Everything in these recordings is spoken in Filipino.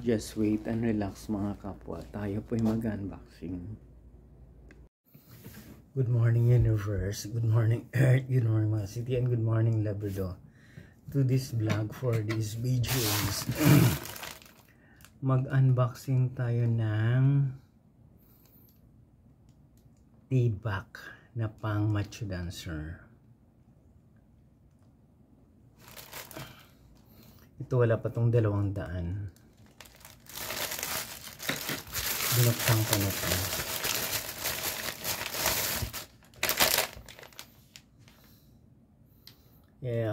Just wait and relax mga kapwa. Tayo po'y mag-unboxing. Good morning universe, good morning earth, good morning mga city, and good morning Labrador. To this vlog for these videos. Mag-unboxing tayo ng T-Back na pang macho dancer. Ito wala pa tong 200. Binuksan ko na ito.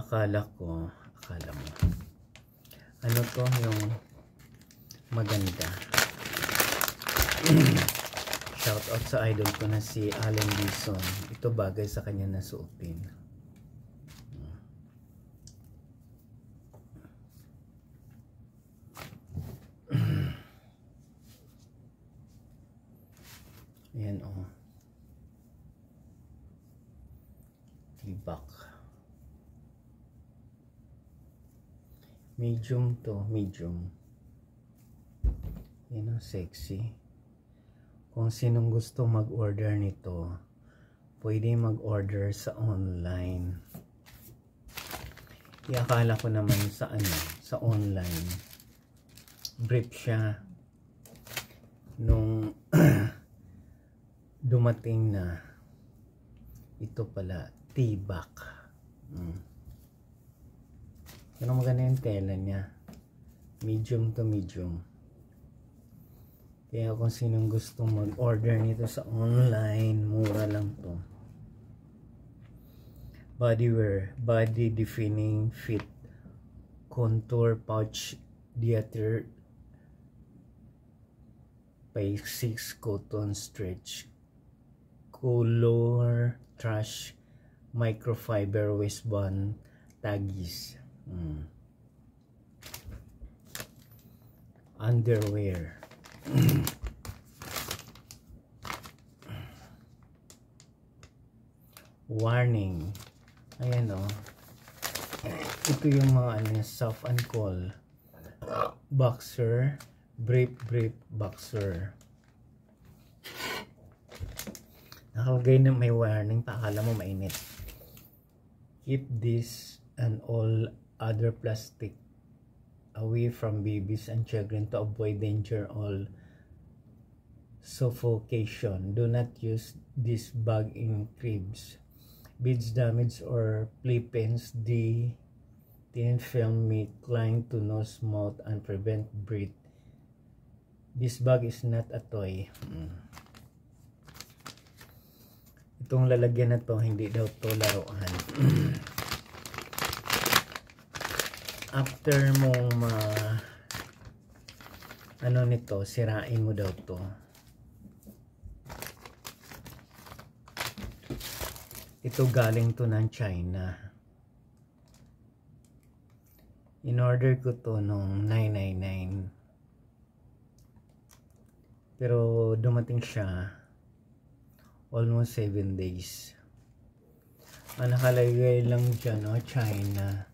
Akala mo ano to yung maganda. Shout out sa idol ko na si Allen Dison. Ito bagay sa kanya na suotin. Ayan o. T-Back. Medium to, medium. Yan ang sexy. Kung sinong gusto mag-order nito, pwede mag-order sa online. Akala ko naman sa sa online. Brief siya nung dumating na ito pala T-Back. Pero maganda yung tela niya, medium to medium. Kaya kung sinong gustong mag-order nito sa online, mura lang to. Bodywear, body defining fit, contour pouch, diaper, by 6 cotton stretch, color trash, microfiber waistband, taggies. Underwear. Warning. Ayan o. Ito yung mga soft and cool. Boxer. Brief boxer. Nakalagay na may warning pa. Akala mo mainit. Keep this and all other plastic away from babies and children to avoid danger or suffocation. Do not use this bag in cribs. Beads damage or playpens. The thin film may cling to nose, mouth, and prevent breath. This bag is not a toy. Itong lalagyan na to, hindi daw to laruan. After mong nito, sirain mo daw to. Ito galing to ng China. In order ko to nung 999. Pero dumating siya almost 7 days. Ang nakalagay lang dyan, China.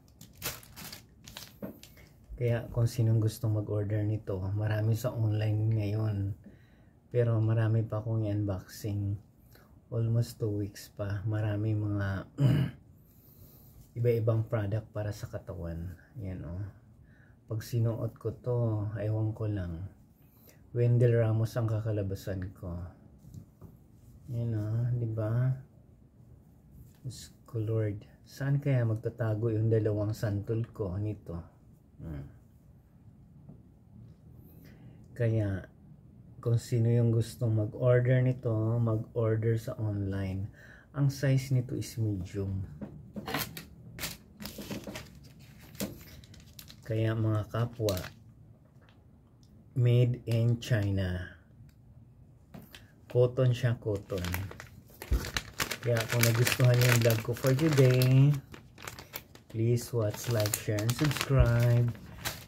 Kaya kung sinong gustong mag-order nito, marami sa online ngayon. Pero marami pa akong unboxing. Almost 2 weeks pa. Marami mga iba-ibang product para sa katawan. Yan o. Pag sinuot ko to, ewan ko lang. Wendell Ramos ang kakalabasan ko. Yan o, diba? Colored. Saan kaya magtatago yung dalawang santol ko nito? Kaya kung sino yung gustong mag-order nito, mag-order sa online. Ang size nito is medium. Kaya mga kapwa, made in China. Cotton siya, cotton. Kaya kung nagustuhan niyo yung vlog ko for today, please watch, like, share, and subscribe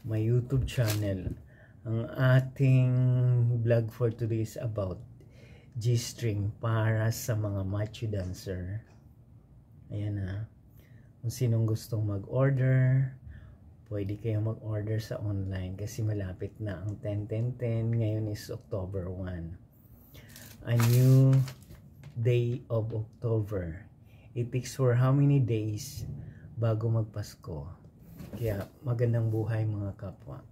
my YouTube channel. Ang ating vlog for today is about G-string para sa mga macho dancer. Ayan na. Kung sinong gustong mag-order, pwede kayo mag-order sa online kasi malapit na ang 10-10-10. Ngayon is October 1. A new day of October. It takes for how many days bago magpasko? Kaya magandang buhay mga kapwa.